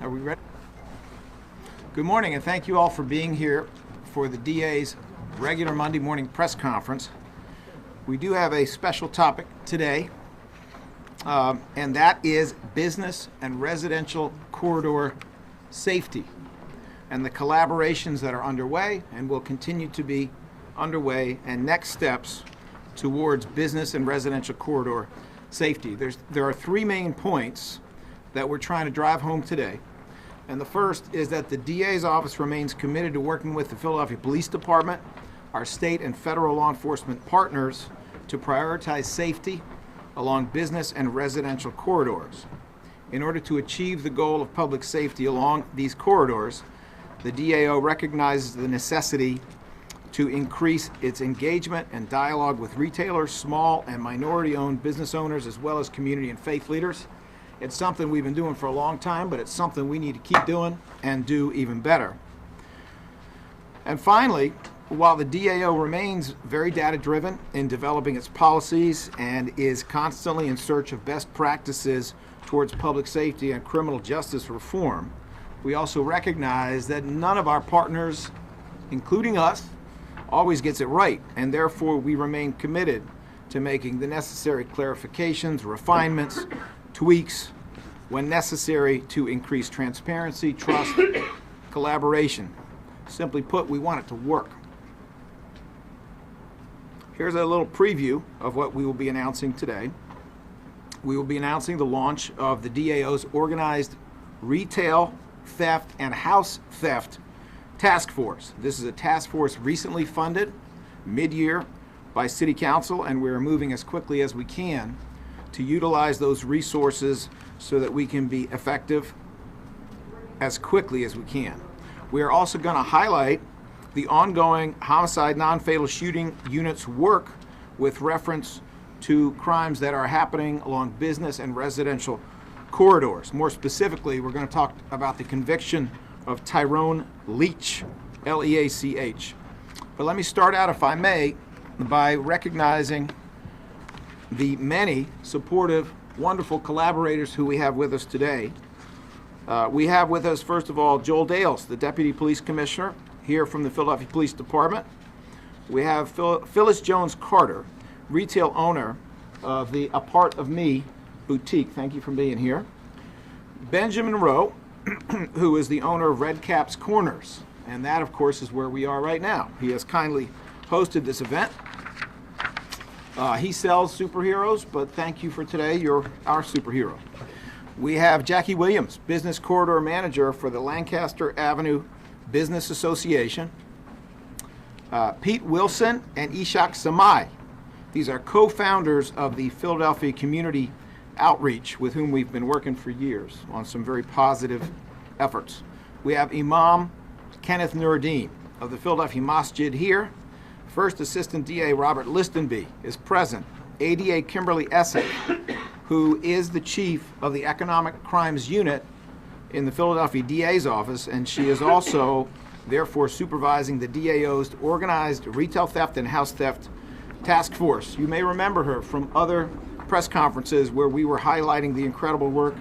Are we ready? Good morning, and thank you all for being here for the DA's regular Monday morning press conference. We do have a special topic today, and that is business and residential corridor safety and the collaborations that are underway and will continue to be underway, and next steps towards business and residential corridor safety. There are three main points that we're trying to drive home today. And the first is that the DA's office remains committed to working with the Philadelphia Police Department, our state and federal law enforcement partners, to prioritize safety along business and residential corridors. In order to achieve the goal of public safety along these corridors, the DAO recognizes the necessity to increase its engagement and dialogue with retailers, small and minority-owned business owners, as well as community and faith leaders. It's something we've been doing for a long time, but it's something we need to keep doing and do even better. And finally, while the DAO remains very data-driven in developing its policies and is constantly in search of best practices towards public safety and criminal justice reform, we also recognize that none of our partners, including us, always gets it right, and therefore we remain committed to making the necessary clarifications, refinements, tweaks when necessary to increase transparency, trust, collaboration. Simply put, we want it to work. Here's a little preview of what we will be announcing today. We will be announcing the launch of the DAO's Organized Retail Theft and House Theft Task Force. This is a task force recently funded mid-year by City Council, and we're moving as quickly as we can to utilize those resources so that we can be effective as quickly as we can. We are also going to highlight the ongoing homicide non-fatal shooting unit's work with reference to crimes that are happening along business and residential corridors. More specifically, we're going to talk about the conviction of Tyrone Leech, L-E-A-C-H. But let me start out, if I may, by recognizing the many supportive, wonderful collaborators who we have with us today. We have with us, first of all, Joel Dales, the Deputy Police Commissioner, here from the Philadelphia Police Department. We have Phyllis Jones Carter, retail owner of the A Part of Me boutique. Thank you for being here. Benjamin Rowe, who is the owner of Red Caps Corners, and that, of course, is where we are right now. He has kindly hosted this event. He sells superheroes, but thank you for today. You're our superhero. We have Jackie Williams, Business Corridor Manager for the Lancaster Avenue Business Association. Pete Wilson and Ishak Samai. These are co-founders of the Philadelphia Community Outreach, with whom we've been working for years on some very positive efforts. We have Imam Kenneth Nuruddin of the Philadelphia Masjid here. First Assistant DA Robert Listenby is present. ADA Kimberly Essek, who is the chief of the Economic Crimes Unit in the Philadelphia DA's office, and she is also therefore supervising the DAO's Organized Retail Theft and House Theft Task Force. You may remember her from other press conferences where we were highlighting the incredible work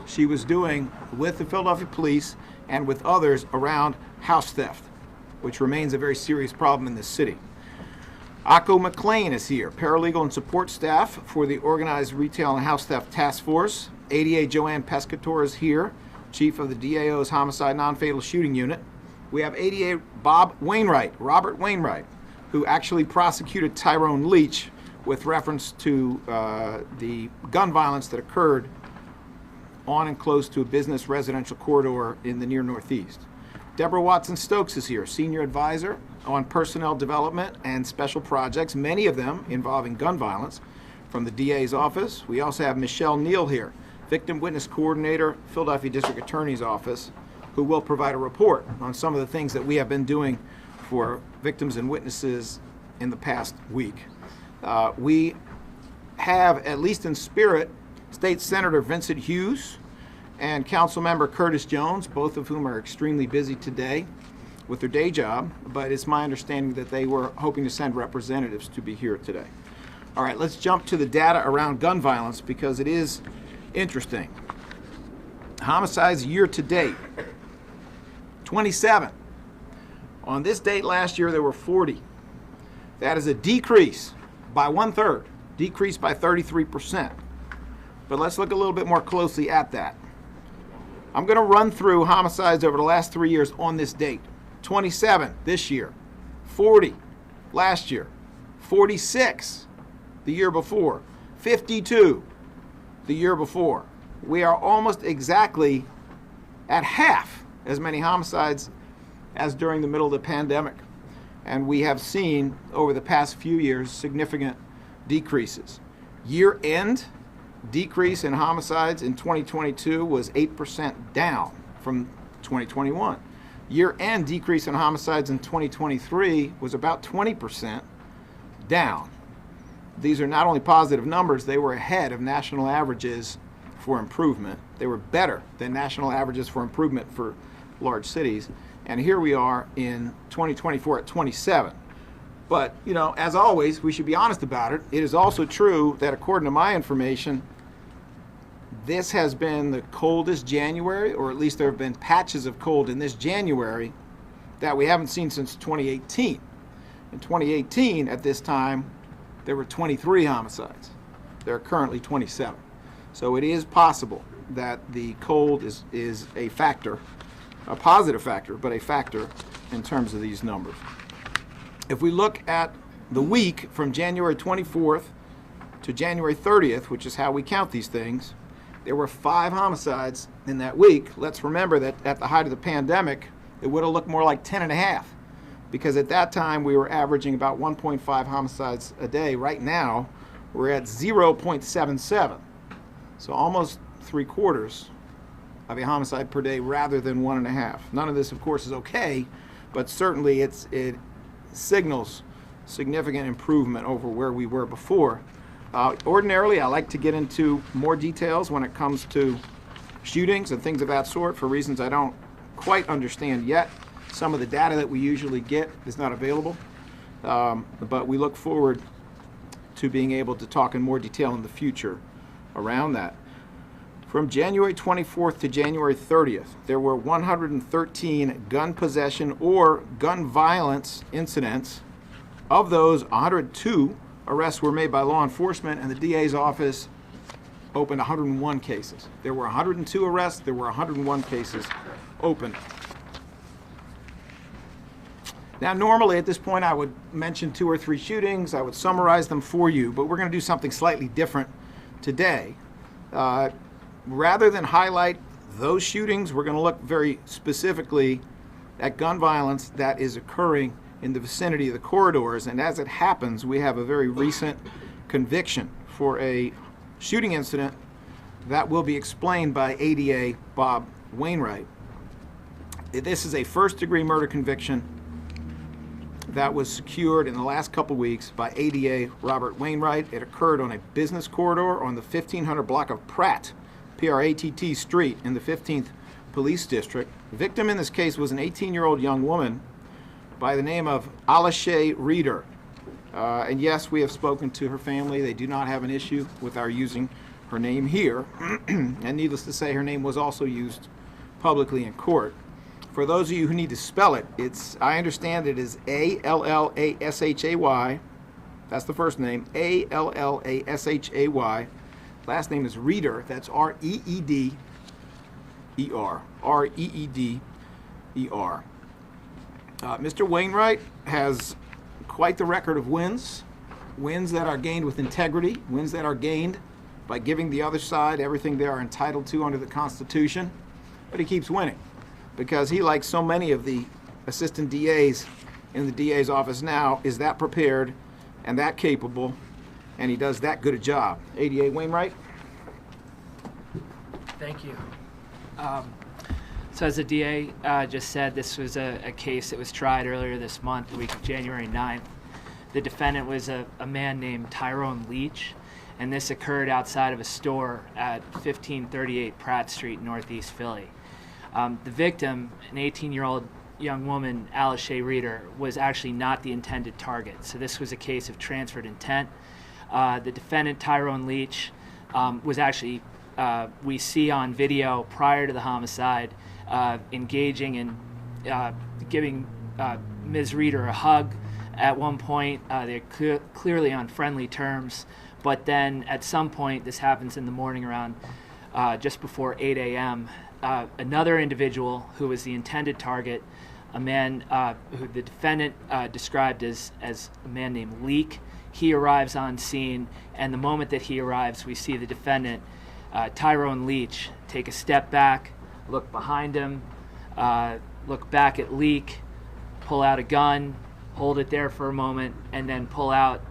she was doing with the Philadelphia Police and with others around house theft, which remains a very serious problem in this city. Akko McLean is here, paralegal and support staff for the Organized Retail and House Theft Task Force. ADA Joanne Pescator is here, chief of the DAO's Homicide Non-Fatal Shooting Unit. We have ADA Robert Wainwright, who actually prosecuted Tyrone Leech with reference to the gun violence that occurred on and close to a business residential corridor in the near Northeast. Deborah Watson-Stokes is here, senior advisor on personnel development and special projects, many of them involving gun violence, from the DA's office. We also have Michelle Neal here, victim witness coordinator, Philadelphia District Attorney's Office, who will provide a report on some of the things that we have been doing for victims and witnesses in the past week. We have, at least in spirit, State Senator Vincent Hughes and Councilmember Curtis Jones, both of whom are extremely busy today with their day job, but it's my understanding that they were hoping to send representatives to be here today. All right, let's jump to the data around gun violence because it is interesting. Homicides year to date, 27. On this date last year, there were 40. That is a decrease by 1/3, decrease by 33%. But let's look a little bit more closely at that. I'm going to run through homicides over the last 3 years on this date. 27 this year, 40 last year, 46 the year before, 52 the year before. We are almost exactly at half as many homicides as during the middle of the pandemic. And we have seen over the past few years significant decreases. Year-end decrease in homicides in 2022 was 8% down from 2021. Year-end decrease in homicides in 2023 was about 20% down. These are not only positive numbers, they were ahead of national averages for improvement. They were better than national averages for improvement for large cities. And here we are in 2024 at 27. But, you know, as always, we should be honest about it. It is also true that according to my information, this has been the coldest January, or at least there have been patches of cold in this January that we haven't seen since 2018. In 2018, at this time, there were 23 homicides. There are currently 27. So it is possible that the cold is a factor, a positive factor, but a factor in terms of these numbers. If we look at the week from January 24th to January 30th, which is how we count these things, there were 5 homicides in that week. Let's remember that at the height of the pandemic, it would have looked more like 10 and a half, because at that time we were averaging about 1.5 homicides a day. Right now, we're at 0.77. So almost 3/4 of a homicide per day rather than 1.5. None of this, of course, is okay, but certainly it signals significant improvement over where we were before. Ordinarily, I like to get into more details when it comes to shootings and things of that sort for reasons I don't quite understand yet. Some of the data that we usually get is not available, but we look forward to being able to talk in more detail in the future around that. From January 24th to January 30th, there were 113 gun possession or gun violence incidents. Of those, 102 arrests were made by law enforcement, and the DA's office opened 101 cases. There were 102 arrests, there were 101 cases opened. Now, normally at this point, I would mention 2 or 3 shootings, I would summarize them for you, but we're going to do something slightly different today. Rather than highlight those shootings, we're going to look very specifically at gun violence that is occurring in the vicinity of the corridors. And as it happens, we have a very recent conviction for a shooting incident that will be explained by ADA Bob Wainwright. This is a first-degree murder conviction that was secured in the last couple weeks by ADA Robert Wainwright. It occurred on a business corridor on the 1500 block of Pratt, Pratt Street in the 15th Police District. The victim in this case was an 18-year-old young woman by the name of Alashay Reeder. And yes, we have spoken to her family. They do not have an issue with our using her name here. And needless to say, her name was also used publicly in court. For those of you who need to spell it, I understand it is Alashay. That's the first name, Alashay. Last name is Reeder. That's Reeder. Reeder. Mr. Wainwright has quite the record of wins that are gained with integrity, wins that are gained by giving the other side everything they are entitled to under the Constitution. But he keeps winning because he, like so many of the assistant DAs in the DA's office now, is that prepared and that capable, and he does that good a job. ADA Wainwright. Thank you. So as the DA just said, this was a case that was tried earlier this month, the week of January 9th. The defendant was a man named Tyrone Leech, and this occurred outside of a store at 1538 Pratt Street, Northeast Philly. The victim, an 18-year-old young woman, Alashay Reeder, was actually not the intended target. So this was a case of transferred intent. The defendant, Tyrone Leech, was actually we see on video prior to the homicide engaging in giving Ms. Reeder a hug. At one point, they're clearly on friendly terms, but then at some point, this happens in the morning around just before 8 a.m., another individual who was the intended target, a man who the defendant described as a man named Leech, he arrives on scene, and the moment that he arrives, we see the defendant, Tyrone Leech, take a step back, look behind him, look back at Leech, pull out a gun, hold it there for a moment, and then pull out,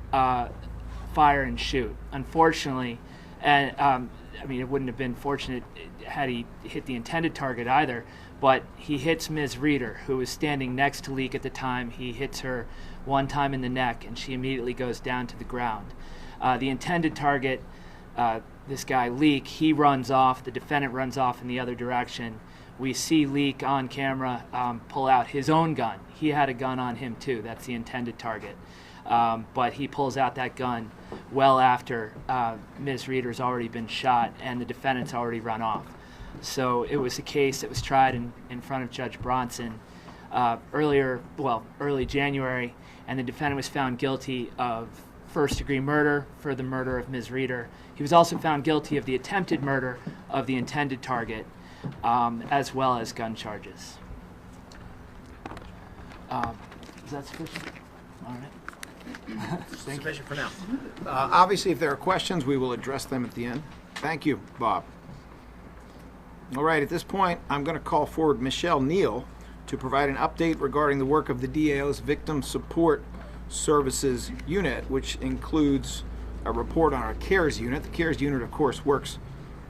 fire and shoot. Unfortunately, and I mean, it wouldn't have been fortunate had he hit the intended target either, but he hits Ms. Reeder, who was standing next to Leech at the time. He hits her one time in the neck, and she immediately goes down to the ground. The intended target, this guy Leech, he runs off. The defendant runs off in the other direction. We see Leech on camera pull out his own gun. He had a gun on him too. That's the intended target. But he pulls out that gun well after Ms. Reeder's already been shot and the defendant's already run off. So it was a case that was tried in front of Judge Bronson early January, and the defendant was found guilty of first-degree murder for the murder of Ms. Reeder. He was also found guilty of the attempted murder of the intended target, as well as gun charges. Is that sufficient? All right. Sufficient for now. Obviously, if there are questions, we will address them at the end. Thank you, Bob. All right, at this point, I'm going to call forward Michelle Neal to provide an update regarding the work of the DAO's Victim Support Services Unit, which includes a report on our CARES unit. The CARES unit, of course, works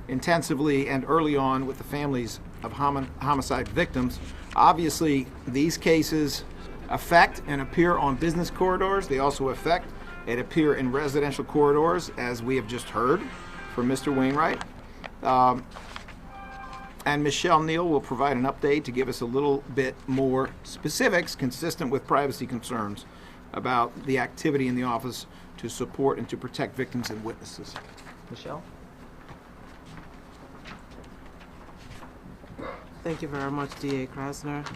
intensively and early on with the families of homicide victims. Obviously, these cases affect and appear on business corridors. They also affect and appear in residential corridors, as we have just heard from Mr. Wainwright. And Michelle Neal will provide an update to give us a little bit more specifics consistent with privacy concerns about the activity in the office to support and to protect victims and witnesses. Michelle? Thank you very much, DA Krasner.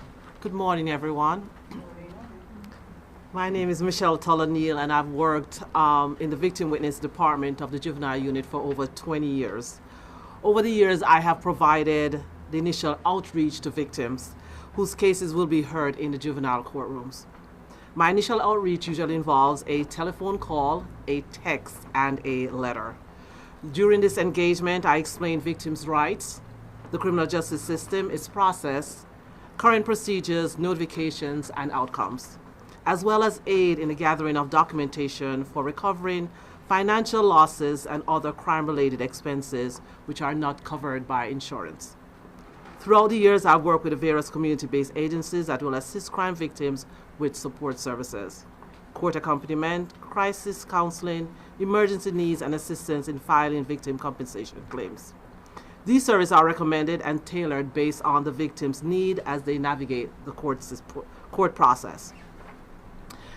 Good morning, everyone. My name is Michelle Neal, and I've worked in the Victim Witness Department of the Juvenile Unit for over 20 years. Over the years, I have provided the initial outreach to victims whose cases will be heard in the juvenile courtrooms. My initial outreach usually involves a telephone call, a text, and a letter. During this engagement, I explain victims' rights, the criminal justice system, its process, current procedures, notifications, and outcomes, as well as aid in the gathering of documentation for recovering financial losses and other crime-related expenses which are not covered by insurance. Throughout the years, I've worked with the various community-based agencies that will assist crime victims with support services, court accompaniment, crisis counseling, emergency needs, and assistance in filing victim compensation claims. These services are recommended and tailored based on the victim's need as they navigate the court process.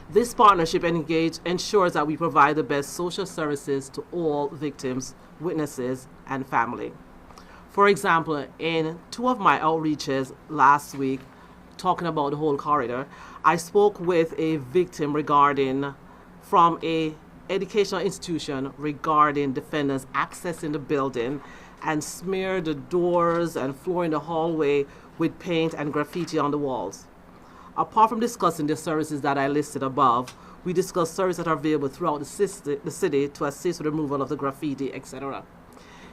This partnership ensures that we provide the best social services to all victims, witnesses, and family. For example, in 2 of my outreaches last week, talking about the whole corridor, I spoke with a victim from a educational institution regarding defendants accessing the building and smeared the doors and floor in the hallway with paint and graffiti on the walls. Apart from discussing the services that I listed above, we discussed services that are available throughout the city to assist with the removal of the graffiti, etc.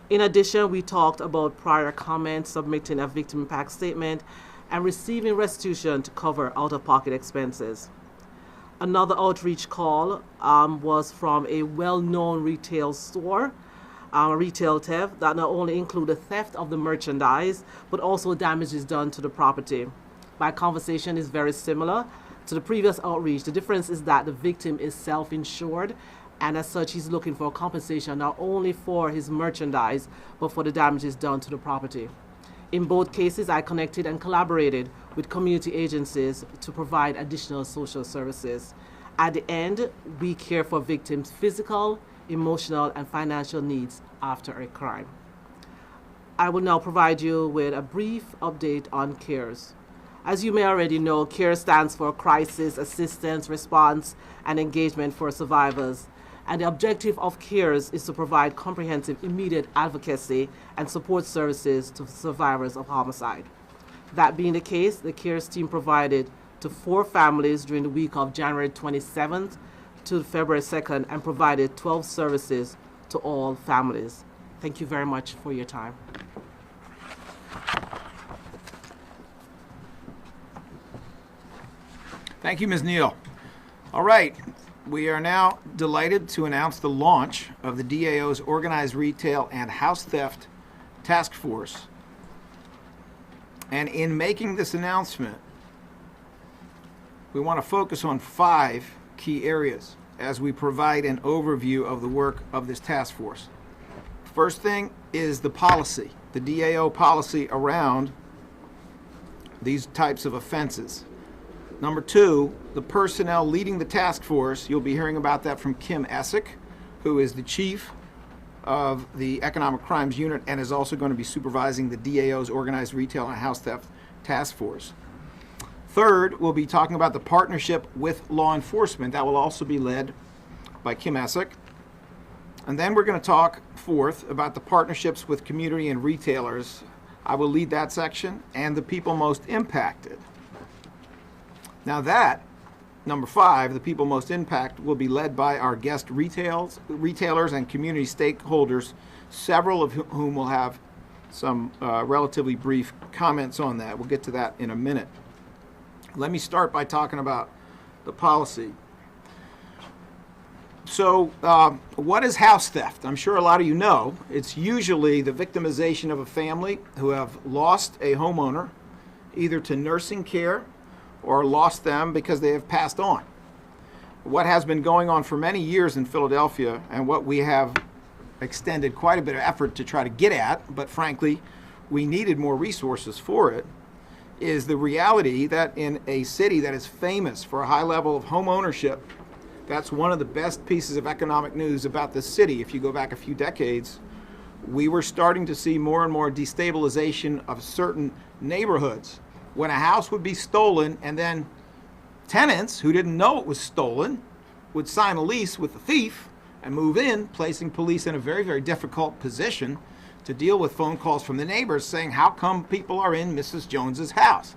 In addition, we talked about prior comments, submitting a victim impact statement, and receiving restitution to cover out-of-pocket expenses. Another outreach call was from a well-known retail store, retail theft that not only included theft of the merchandise, but also damages done to the property. My conversation is very similar to the previous outreach. The difference is that the victim is self-insured, and as such, he's looking for compensation not only for his merchandise, but for the damages done to the property. In both cases, I connected and collaborated with community agencies to provide additional social services. At the end, we care for victims' physical, emotional, and financial needs after a crime. I will now provide you with a brief update on CARES. As you may already know, CARES stands for Crisis Assistance, Response, and Engagement for Survivors. And the objective of CARES is to provide comprehensive immediate advocacy and support services to survivors of homicide. That being the case, the CARES team provided to 4 families during the week of January 27th to February 2nd and provided 12 services to all families. Thank you very much for your time. Thank you, Ms. Neal. All right, we are now delighted to announce the launch of the DAO's Organized Retail and House Theft Task Force. And in making this announcement, we want to focus on 5 key areas as we provide an overview of the work of this task force. First thing is the policy, the DAO policy around these types of offenses. Number 2, the personnel leading the task force. You'll be hearing about that from Kim Essick, who is the chief of the Economic Crimes Unit and is also going to be supervising the DAO's Organized Retail and House Theft Task Force. Third, we'll be talking about the partnership with law enforcement. That will also be led by Kim Essick. And then we're going to talk, fourth, about the partnerships with community and retailers. I will lead that section, and the people most impacted. Now that, number 5, the people most impacted, will be led by our guest retailers and community stakeholders, several of whom will have some relatively brief comments on that. We'll get to that in a minute. Let me start by talking about the policy. So what is house theft? I'm sure a lot of you know. It's usually the victimization of a family who have lost a homeowner, either to nursing care or lost them because they have passed on. What has been going on for many years in Philadelphia, and what we have extended quite a bit of effort to try to get at, but frankly, we needed more resources for it, is the reality that in a city that is famous for a high level of home ownership, that's one of the best pieces of economic news about the city. If you go back a few decades, we were starting to see more and more destabilization of certain neighborhoods. When a house would be stolen, and then tenants who didn't know it was stolen would sign a lease with the thief and move in, placing police in a very, very difficult position to deal with phone calls from the neighbors saying, how come people are in Mrs. Jones's house?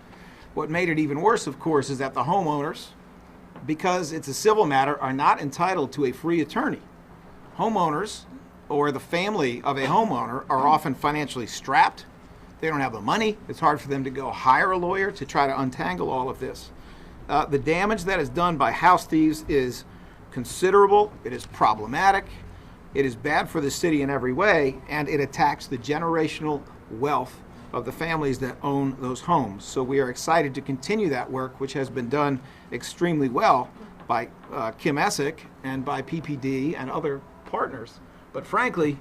What made it even worse, of course, is that the homeowners, because it's a civil matter, are not entitled to a free attorney. Homeowners, or the family of a homeowner, are often financially strapped. They don't have the money. It's hard for them to go hire a lawyer to try to untangle all of this. The damage that is done by house thieves is considerable. It is problematic. It is bad for the city in every way, and it attacks the generational wealth of the families that own those homes. So we are excited to continue that work, which has been done extremely well by Kim Essick and by PPD and other partners. But frankly,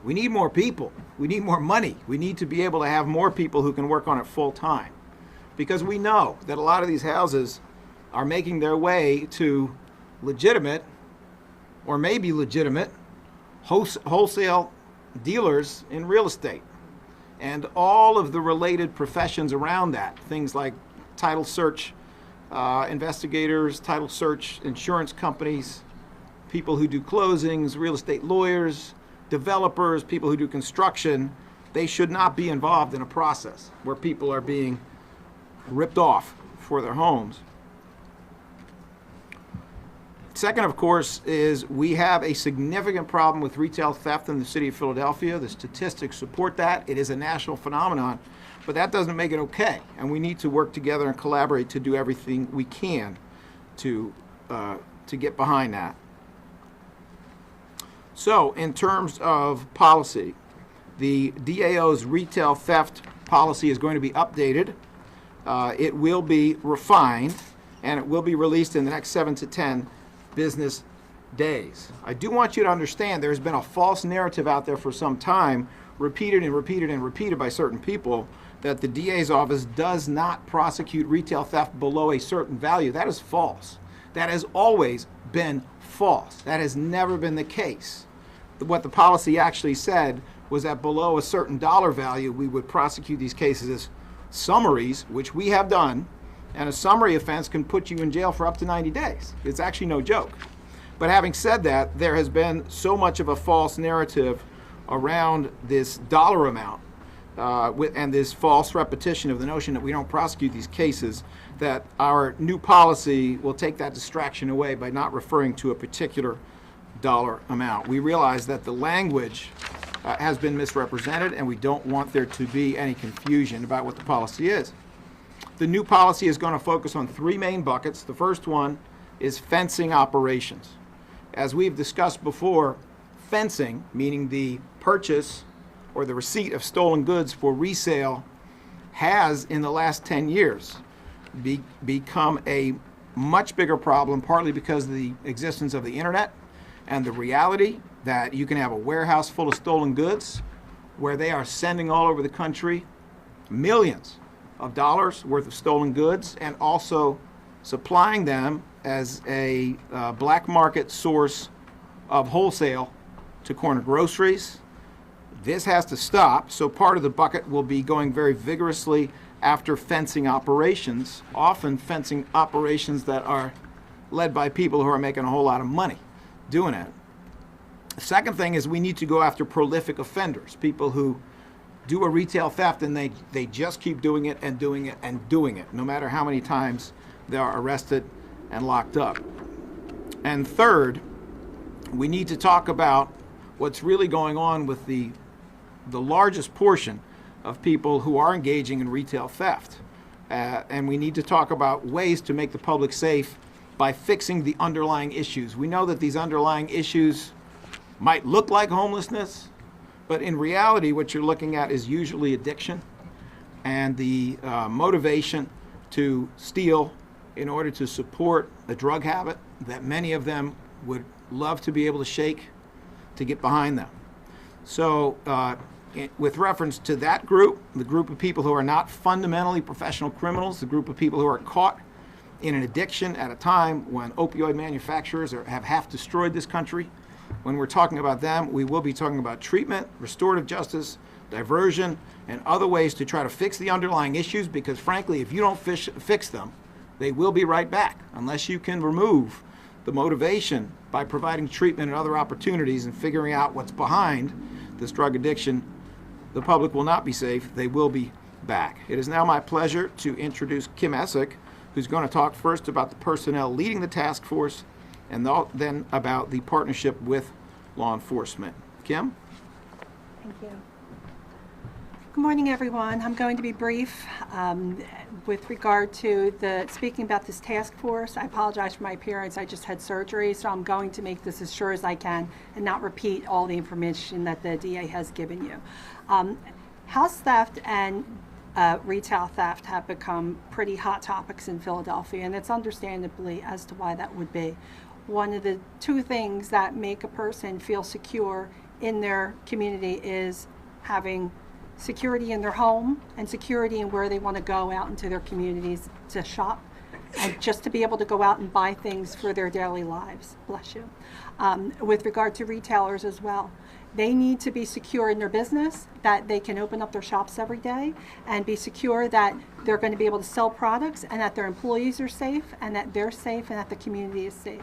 we need more people. We need more money. We need to be able to have more people who can work on it full time. Because we know that a lot of these houses are making their way to legitimate, or maybe legitimate, wholesale dealers in real estate. And all of the related professions around that, things like title search investigators, title search insurance companies, people who do closings, real estate lawyers, developers, people who do construction, they should not be involved in a process where people are being ripped off for their homes. Second, of course, is we have a significant problem with retail theft in the city of Philadelphia. The statistics support that. It is a national phenomenon, but that doesn't make it okay. And we need to work together and collaborate to do everything we can to get behind that. So, in terms of policy, the DAO's retail theft policy is going to be updated. It will be refined, and it will be released in the next 7 to 10 business days. I do want you to understand there's been a false narrative out there for some time, repeated and repeated and repeated by certain people, that the DA's office does not prosecute retail theft below a certain value. That is false. That has always been false. That has never been the case. What the policy actually said was that below a certain dollar value, we would prosecute these cases as summaries, which we have done, and a summary offense can put you in jail for up to 90 days. It's actually no joke. But having said that, there has been so much of a false narrative around this dollar amount and this false repetition of the notion that we don't prosecute these cases, that our new policy will take that distraction away by not referring to a particular dollar amount. We realize that the language has been misrepresented, and we don't want there to be any confusion about what the policy is. The new policy is going to focus on three main buckets. The first one is fencing operations. As we've discussed before, fencing, meaning the purchase or the receipt of stolen goods for resale, has in the last 10 years become a much bigger problem, partly because of the existence of the internet and the reality that you can have a warehouse full of stolen goods where they are sending all over the country millions of dollars worth of stolen goods and also supplying them as a black market source of wholesale to corner groceries. This has to stop, so part of the bucket will be going very vigorously after fencing operations, often fencing operations that are led by people who are making a whole lot of money doing it. The second thing is we need to go after prolific offenders, people who do a retail theft and they just keep doing it and doing it and doing it, no matter how many times they are arrested and locked up. And third, we need to talk about what's really going on with the largest portion of people who are engaging in retail theft. And we need to talk about ways to make the public safe by fixing the underlying issues. We know that these underlying issues might look like homelessness, but in reality, what you're looking at is usually addiction and the motivation to steal in order to support a drug habit that many of them would love to be able to shake to get behind them. So with reference to that group, the group of people who are not fundamentally professional criminals, the group of people who are caught in an addiction at a time when opioid manufacturers have half destroyed this country, when we're talking about them, we will be talking about treatment, restorative justice, diversion, and other ways to try to fix the underlying issues, because frankly, if you don't fix them, they will be right back. Unless you can remove the motivation by providing treatment and other opportunities and figuring out what's behind this drug addiction, the public will not be safe. They will be back. It is now my pleasure to introduce Kim Essick, who's going to talk first about the personnel leading the task force and then about the partnership with law enforcement. Kim? Thank you. Good morning, everyone. I'm going to be brief with regard to speaking about this task force. I apologize for my appearance. I just had surgery, so I'm going to make this as short as I can and not repeat all the information that the DA has given you. House theft and retail theft have become pretty hot topics in Philadelphia, and it's understandably as to why that would be. One of the two things that make a person feel secure in their community is having security in their home and security in where they want to go out into their communities to shop and just to be able to go out and buy things for their daily lives. Bless you. With regard to retailers as well, they need to be secure in their business, that they can open up their shops every day and be secure that they're going to be able to sell products and that their employees are safe and that they're safe and that the community is safe.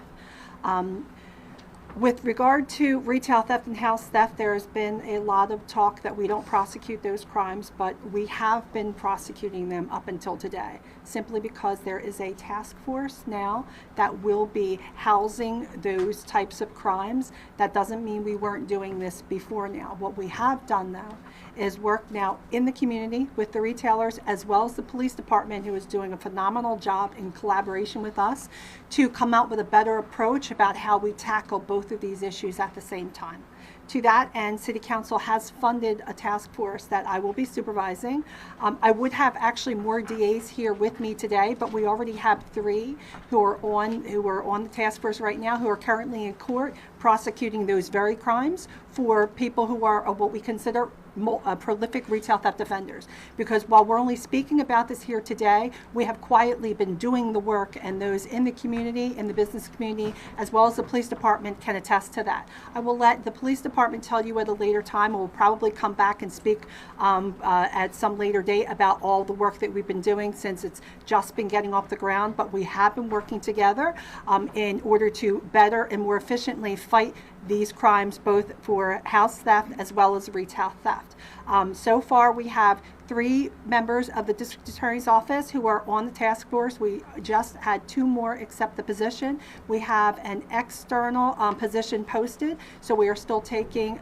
With regard to retail theft and house theft, there has been a lot of talk that we don't prosecute those crimes, but we have been prosecuting them up until today, simply because there is a task force now that will be housing those types of crimes. That doesn't mean we weren't doing this before now. What we have done, though, is work now in the community with the retailers as well as the police department, who is doing a phenomenal job in collaboration with us to come out with a better approach about how we tackle both of these issues at the same time. To that end, City Council has funded a task force that I will be supervising. I would have actually more DAs here with me today, but we already have 3 who are on the task force right now, who are currently in court prosecuting those very crimes for people who are what we consider prolific retail theft offenders. Because while we're only speaking about this here today, we have quietly been doing the work, and those in the community, in the business community, as well as the police department can attest to that. I will let the police department tell you at a later time. We'll probably come back and speak at some later date about all the work that we've been doing since it's just been getting off the ground, but we have been working together in order to better and more efficiently fight these crimes, both for house theft as well as retail theft. So far, we have 3 members of the district attorney's office who are on the task force. We just had 2 more accept the position. We have an external position posted, so we are still taking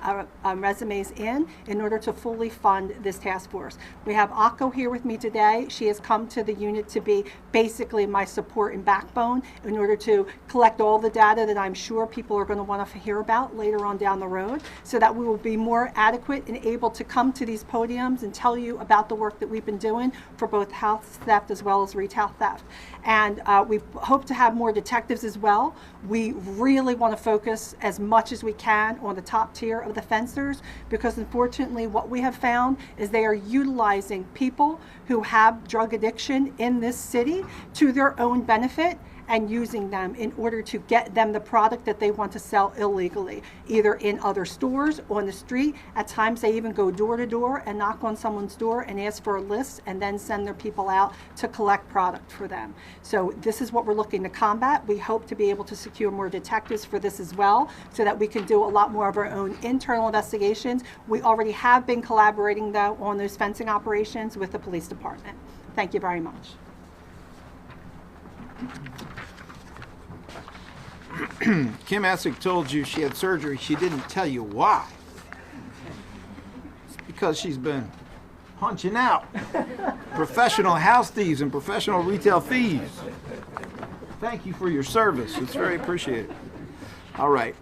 resumes in order to fully fund this task force. We have Akko here with me today. She has come to the unit to be basically my support and backbone in order to collect all the data that I'm sure people are going to want to hear about later on down the road, so that we will be more adequate and able to come to these podiums and tell you about the work that we've been doing for both house theft as well as retail theft. And we hope to have more detectives as well. We really want to focus as much as we can on the top tier of the fencers, because unfortunately what we have found is they are utilizing people who have drug addiction in this city to their own benefit, and using them in order to get them the product that they want to sell illegally, either in other stores, on the street. At times they even go door to door and knock on someone's door and ask for a list, and then send their people out to collect product for them. So this is what we're looking to combat. We hope to be able to secure more detectives for this as well, so that we can do a lot more of our own internal investigations. We already have been collaborating, though, on those fencing operations with the police department. Thank you very much. Kim Essig told you she had surgery. She didn't tell you why. It's because she's been punching out professional house thieves and professional retail thieves. Thank you for your service. It's very appreciated. All right.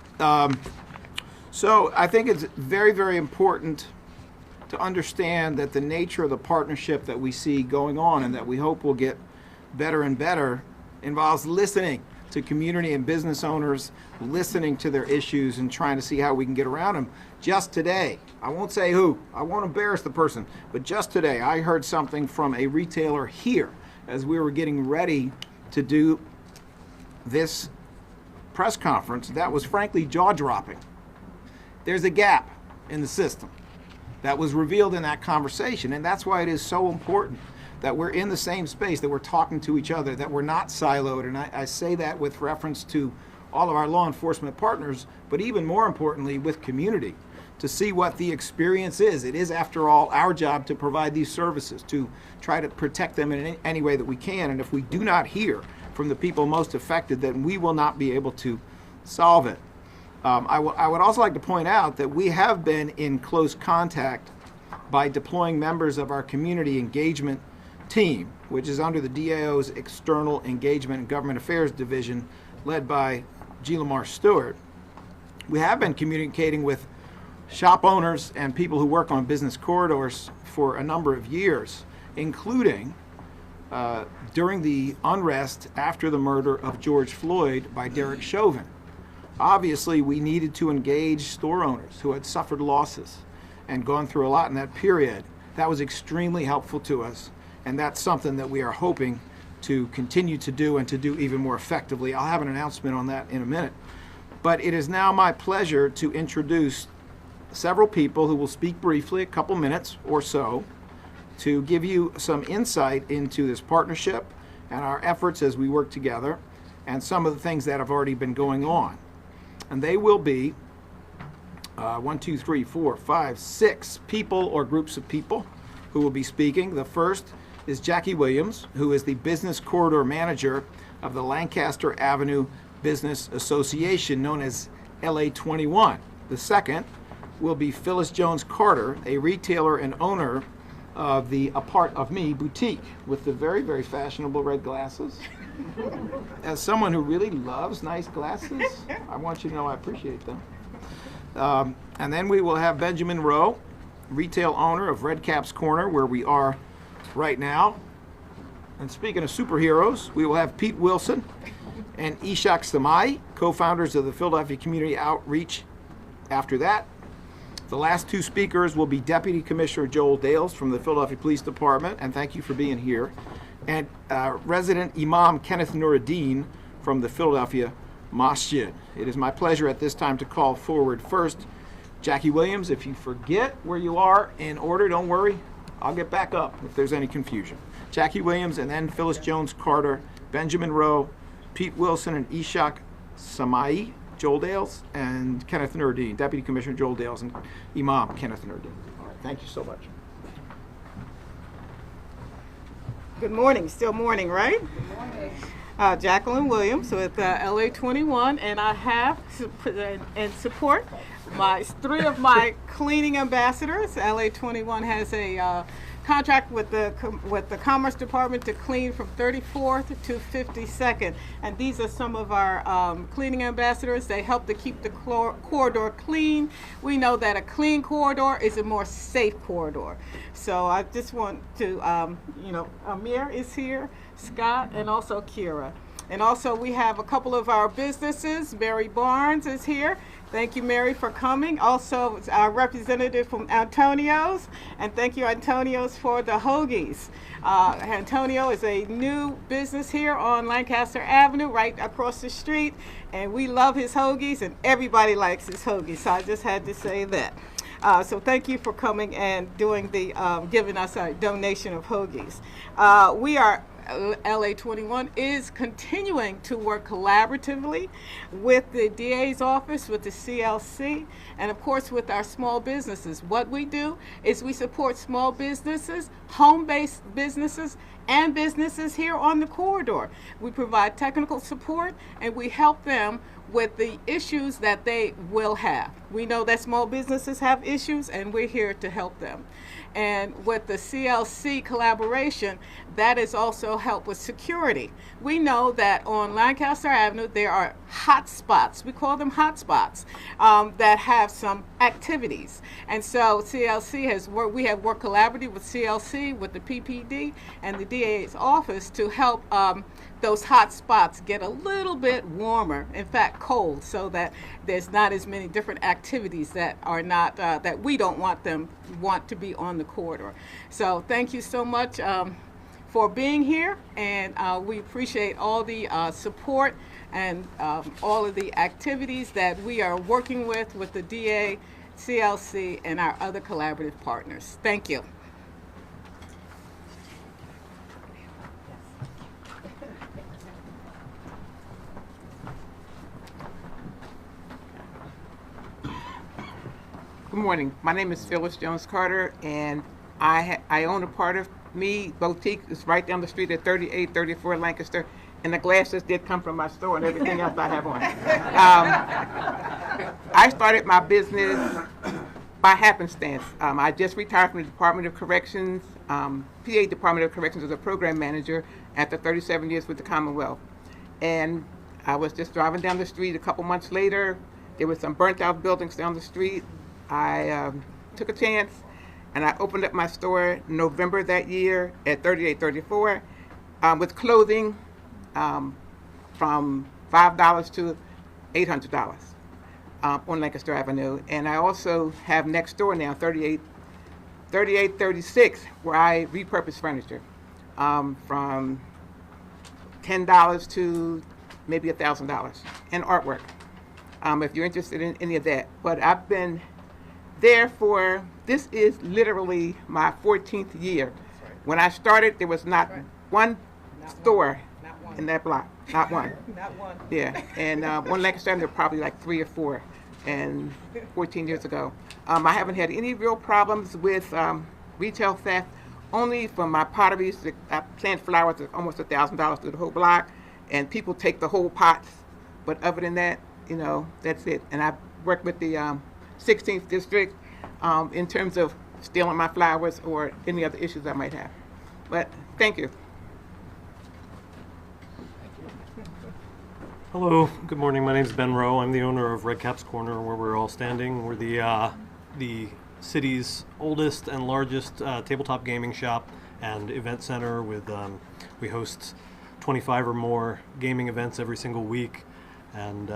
So I think it's very, very important to understand that the nature of the partnership that we see going on, and that we hope will get better and better, involves listening to community and business owners, listening to their issues and trying to see how we can get around them. Just today, I won't say who, I won't embarrass the person, but just today I heard something from a retailer here as we were getting ready to do this press conference that was frankly jaw-dropping. There's a gap in the system that was revealed in that conversation, and that's why it is so important that we're in the same space, that we're talking to each other, that we're not siloed. And I say that with reference to all of our law enforcement partners, but even more importantly with community, to see what the experience is. It is, after all, our job to provide these services, to try to protect them in any way that we can. And if we do not hear from the people most affected, then we will not be able to solve it. I would also like to point out that we have been in close contact by deploying members of our community engagement team, which is under the DAO's External Engagement and Government Affairs Division, led by G. Lamar Stewart. We have been communicating with shop owners and people who work on business corridors for a number of years, including during the unrest after the murder of George Floyd by Derek Chauvin. Obviously, we needed to engage store owners who had suffered losses and gone through a lot in that period. That was extremely helpful to us, and that's something that we are hoping to continue to do, and to do even more effectively. I'll have an announcement on that in a minute. But it is now my pleasure to introduce several people who will speak briefly, a couple minutes or so, to give you some insight into this partnership and our efforts as we work together, and some of the things that have already been going on. And they will be 6 people or groups of people who will be speaking. The first is Jackie Williams, who is the Business Corridor Manager of the Lancaster Avenue Business Association, known as LA21. The second will be Phyllis Jones Carter, a retailer and owner of the A Part of Me boutique, with the very, very fashionable red glasses. As someone who really loves nice glasses, I want you to know I appreciate them. And then we will have Benjamin Rowe, retail owner of Red Cap's Corner, where we are right now. And speaking of superheroes, we will have Pete Wilson and Ishak Samai, co-founders of the Philadelphia Community Outreach, after that. The last two speakers will be Deputy Commissioner Joel Dales from the Philadelphia Police Department, and thank you for being here, and resident Imam Kenneth Nuruddin from the Philadelphia Masjid. It is my pleasure at this time to call forward first Jackie Williams. If you forget where you are in order, don't worry. I'll get back up if there's any confusion. Jackie Williams, and then Phyllis Jones Carter, Benjamin Rowe, Pete Wilson, and Ishak Samai, Joel Dales, and Kenneth Nuruddin, Deputy Commissioner Joel Dales, and Imam Kenneth Nuruddin. All right, thank you so much. Good morning. Still morning, right? Good morning. Jacqueline Williams with LA 21, and I have in support three of my cleaning ambassadors. LA 21 has a contract with the Commerce Department to clean from 34th to 52nd, and these are some of our cleaning ambassadors. They help to keep the corridor clean. We know that a clean corridor is a more safe corridor. So I just want to, Amir is here, Scott, and also Kira. And also we have a couple of our businesses. Mary Barnes is here. Thank you, Mary, for coming. Also, our representative from Antonio's. And thank you, Antonio's, for the hoagies. Antonio is a new business here on Lancaster Avenue, right across the street. And we love his hoagies, and everybody likes his hoagies. So I just had to say that. So thank you for coming and doing giving us a donation of hoagies. LA 21 is continuing to work collaboratively with the DA's office, with the CLC, and of course with our small businesses. What we do is we support small businesses, home-based businesses, and businesses here on the corridor. We provide technical support, and we help them with the issues that they will have. We know that small businesses have issues, and we're here to help them. And with the CLC collaboration, that is also help with security. We know that on Lancaster Avenue there are hot spots, we call them hot spots, that have some activities. And so we have worked collaboratively with CLC, with the PPD, and the DA's office to help those hot spots get a little bit warmer, in fact cold, so that there's not as many different activities that are not, that we don't want to be on the corridor. So thank you so much for being here, and we appreciate all the support and all of the activities that we are working with the DA, CLC, and our other collaborative partners. Thank you. Good morning. My name is Phyllis Jones Carter, and I own a part of me boutique. It's right down the street at 3834 Lancaster, and the glasses did come from my store and everything else I have on. I started my business by happenstance. I just retired from the Department of Corrections, PA Department of Corrections as a program manager after 37 years with the Commonwealth. And I was just driving down the street a couple months later. There were some burnt out buildings down the street. I took a chance, and I opened up my store November that year at 3834 with clothing from $5 to $800 on Lancaster Avenue. And I also have next door now, 3836, where I repurpose furniture from $10 to maybe $1,000, and artwork, if you're interested in any of that. But I've been there this is literally my 14th year. When I started, there was not one store in that block, not one. Not one. Yeah, and on Lancaster Avenue, there were probably like 3 or 4, and 14 years ago. I haven't had any real problems with retail theft, only from my potteries. I plant flowers at almost $1,000 through the whole block, and people take the whole pots. But other than that, that's it. And I've worked with the 16th District in terms of stealing my flowers or any other issues I might have. But thank you. Hello, good morning. My name is Ben Rowe. I'm the owner of Red Cap's Corner, where we're all standing. We're the city's oldest and largest tabletop gaming shop and event center. We host 25 or more gaming events every single week, and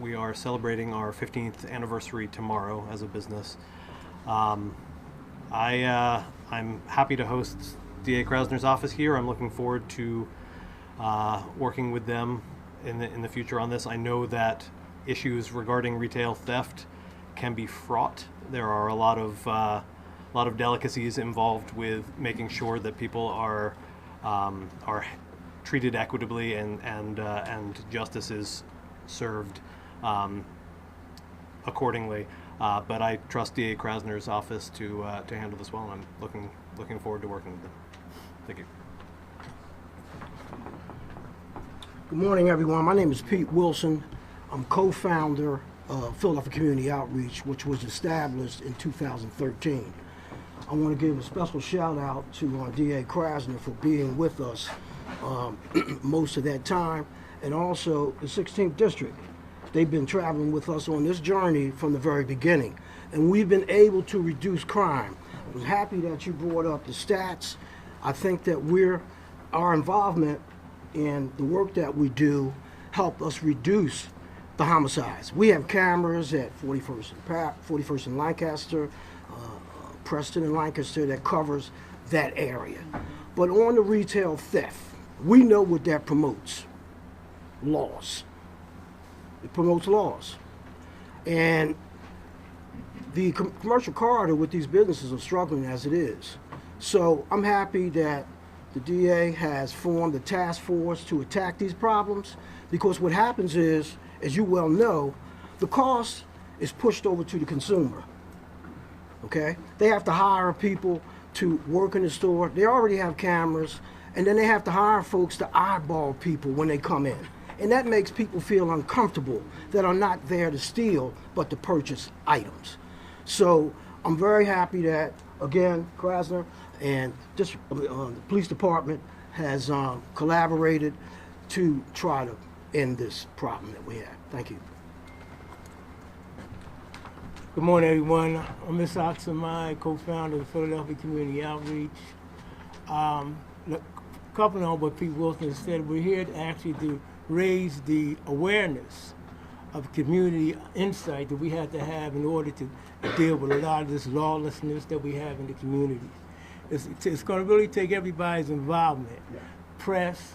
we are celebrating our 15th anniversary tomorrow as a business. I'm happy to host DA Krasner's office here. I'm looking forward to working with them in the future on this. I know that issues regarding retail theft can be fraught. There are a lot of delicacies involved with making sure that people are treated equitably and justice is served accordingly. But I trust DA Krasner's office to handle this well, and I'm looking forward to working with them. Thank you. Good morning, everyone. My name is Pete Wilson. I'm co-founder of Philadelphia Community Outreach, which was established in 2013. I want to give a special shout out to DA Krasner for being with us most of that time, and also the 16th District. They've been traveling with us on this journey from the very beginning, and we've been able to reduce crime. I was happy that you brought up the stats. I think that our involvement in the work that we do help us reduce the homicides. We have cameras at 41st and Lancaster, Preston and Lancaster that covers that area. But on the retail theft, we know what that promotes. Laws. It promotes laws. And the commercial corridor with these businesses are struggling as it is. So I'm happy that the DA has formed a task force to attack these problems, because what happens is, as you well know, the cost is pushed over to the consumer. Okay? They have to hire people to work in the store. They already have cameras, and then they have to hire folks to eyeball people when they come in. And that makes people feel uncomfortable that are not there to steal, but to purchase items. So I'm very happy that, again, Krasner and the police department has collaborated to try to end this problem that we have. Thank you. Good morning, everyone. I'm Ms. Oxamai, co-founder of Philadelphia Community Outreach. Coupling on what Pete Wilson said, we're here to actually raise the awareness of community insight that we have to have in order to deal with a lot of this lawlessness that we have in the communities. It's going to really take everybody's involvement. Press,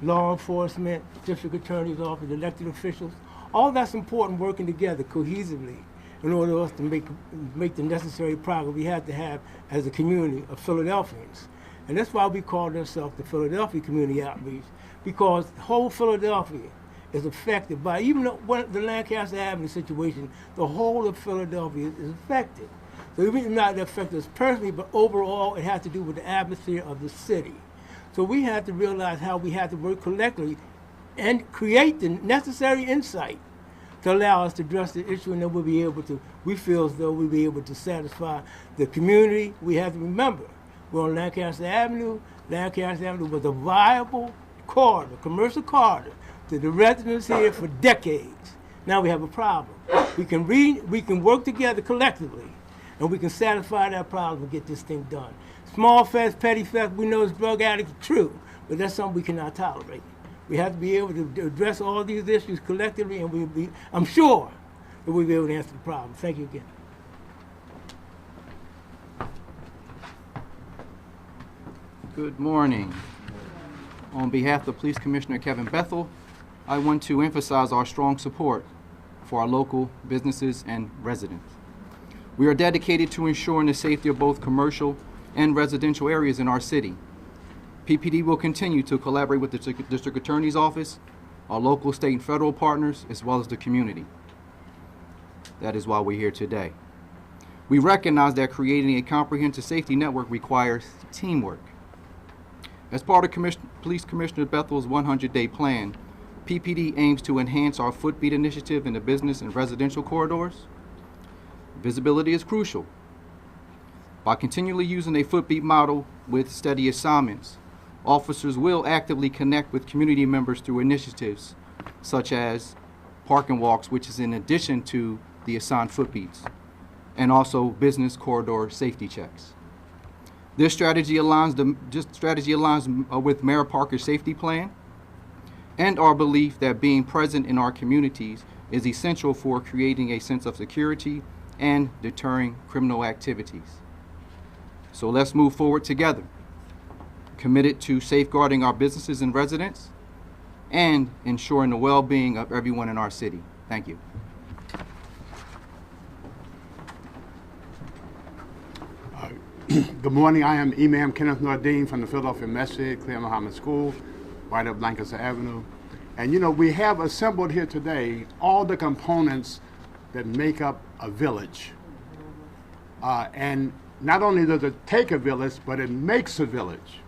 law enforcement, district attorney's office, elected officials, all that's important, working together cohesively in order for us to make the necessary progress we have to have as a community of Philadelphians. And that's why we call ourselves the Philadelphia Community Outreach, because the whole Philadelphia is affected by, even the Lancaster Avenue situation, the whole of Philadelphia is affected. So it may not affect us personally, but overall it has to do with the atmosphere of the city. So we have to realize how we have to work collectively and create the necessary insight to allow us to address the issue, and then we'll be able to, we feel as though we'll be able to satisfy the community. We have to remember, we're on Lancaster Avenue. Lancaster Avenue was a viable corridor, commercial corridor, to the residents here for decades. Now we have a problem. We can work together collectively, and we can satisfy that problem and get this thing done. Small theft, petty theft, we know it's drug addicts, true, but that's something we cannot tolerate. We have to be able to address all these issues collectively, and I'm sure that we'll be able to answer the problem. Thank you again. Good morning. On behalf of Police Commissioner Kevin Bethel, I want to emphasize our strong support for our local businesses and residents. We are dedicated to ensuring the safety of both commercial and residential areas in our city. PPD will continue to collaborate with the District Attorney's Office, our local, state, and federal partners, as well as the community. That is why we're here today. We recognize that creating a comprehensive safety network requires teamwork. As part of Police Commissioner Bethel's 100-day plan, PPD aims to enhance our Footbeat initiative in the business and residential corridors. Visibility is crucial. By continually using a Footbeat model with steady assignments, officers will actively connect with community members through initiatives such as park and walks, which is in addition to the assigned Footbeats, and also business corridor safety checks. This strategy aligns with Mayor Parker's safety plan and our belief that being present in our communities is essential for creating a sense of security and deterring criminal activities. So let's move forward together, committed to safeguarding our businesses and residents and ensuring the well-being of everyone in our city. Thank you. Good morning. I am Imam Kenneth Nordine from the Philadelphia Masjid, Clear Muhammad School, right up Lancaster Avenue. And you know, we have assembled here today all the components that make up a village. And not only does it take a village, but it makes a village.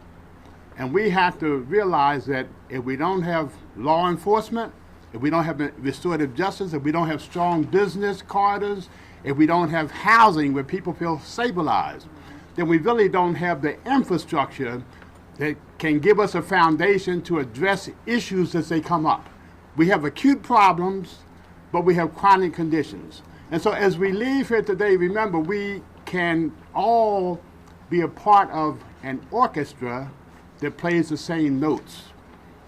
And we have to realize that if we don't have law enforcement, if we don't have restorative justice, if we don't have strong business corridors, if we don't have housing where people feel stabilized, then we really don't have the infrastructure that can give us a foundation to address issues as they come up. We have acute problems, but we have chronic conditions. And so as we leave here today, remember, we can all be a part of an orchestra that plays the same notes,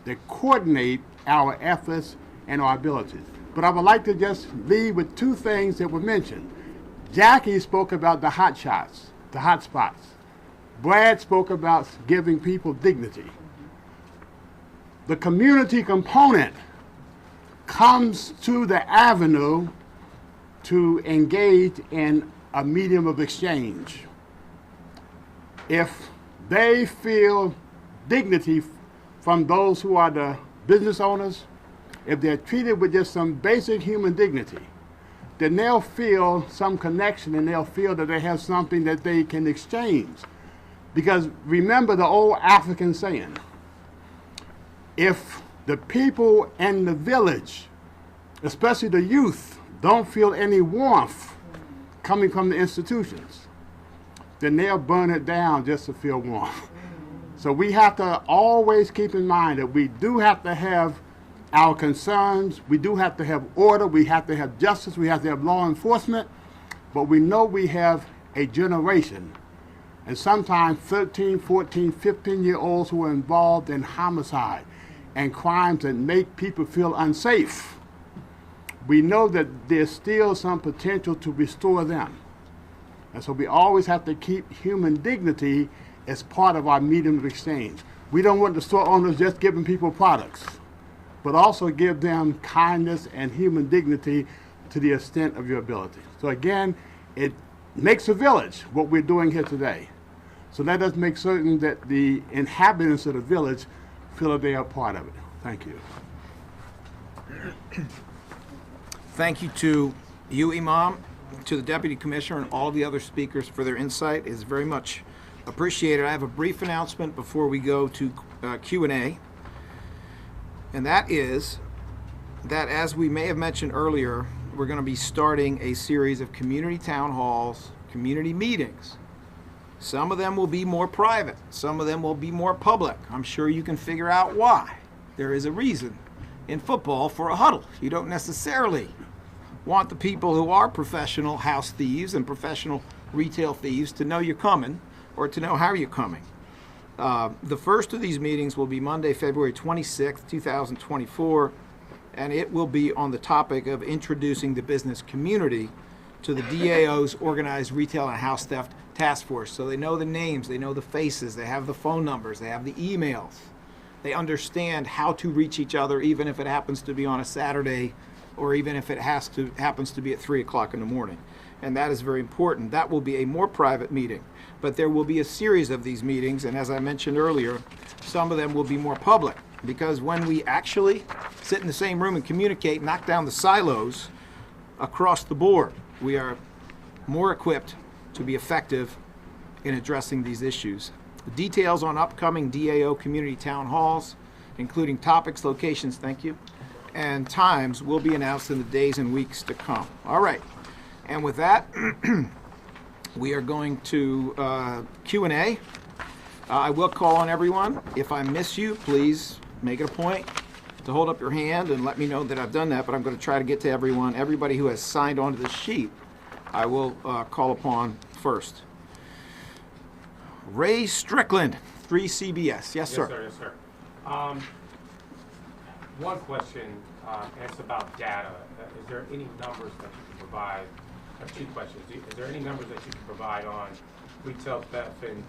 that coordinate our efforts and our abilities. But I would like to just leave with two things that were mentioned. Jackie spoke about the hot shots, the hot spots. Brad spoke about giving people dignity. The community component comes to the avenue to engage in a medium of exchange. If they feel dignity from those who are the business owners, if they're treated with just some basic human dignity, then they'll feel some connection and they'll feel that they have something that they can exchange. Because remember the old African saying, if the people in the village, especially the youth, don't feel any warmth coming from the institutions, then they'll burn it down just to feel warmth. So we have to always keep in mind that we do have to have our concerns, we do have to have order, we have to have justice, we have to have law enforcement, but we know we have a generation, and sometimes 13, 14, 15-year-olds who are involved in homicide and crimes that make people feel unsafe. We know that there's still some potential to restore them. And so we always have to keep human dignity as part of our medium of exchange. We don't want the store owners just giving people products, but also give them kindness and human dignity to the extent of your ability. So again, it makes a village, what we're doing here today. So let us make certain that the inhabitants of the village feel that they are part of it. Thank you. Thank you to you, Imam, to the Deputy Commissioner, and all the other speakers for their insight. It's very much appreciated. I have a brief announcement before we go to Q&A. And that is that, as we may have mentioned earlier, we're going to be starting a series of community town halls, community meetings. Some of them will be more private. Some of them will be more public. I'm sure you can figure out why. There is a reason in football for a huddle. You don't necessarily want the people who are professional house thieves and professional retail thieves to know you're coming or to know how you're coming. The first of these meetings will be Monday, February 26th, 2024, and it will be on the topic of introducing the business community to the DAO's Organized Retail and House Theft Task Force. So they know the names, they know the faces, they have the phone numbers, they have the emails. They understand how to reach each other, even if it happens to be on a Saturday or even if it happens to be at 3 o'clock in the morning. And that is very important. That will be a more private meeting. But there will be a series of these meetings, and as I mentioned earlier, some of them will be more public, because when we actually sit in the same room and communicate, knock down the silos across the board, we are more equipped to be effective in addressing these issues. The details on upcoming DAO community town halls, including topics, locations, thank you, and times, will be announced in the days and weeks to come. All right, and with that, we are going to Q&A. I will call on everyone. If I miss you, please make it a point to hold up your hand and let me know that I've done that, but I'm going to try to get to everyone. Everybody who has signed onto the sheet, I will call upon first. Ray Strickland, 3CBS. Yes, sir. Yes, sir. One question, and it's about data. Is there any numbers that you can provide have two questions. Is there any numbers that you can provide on retail theft and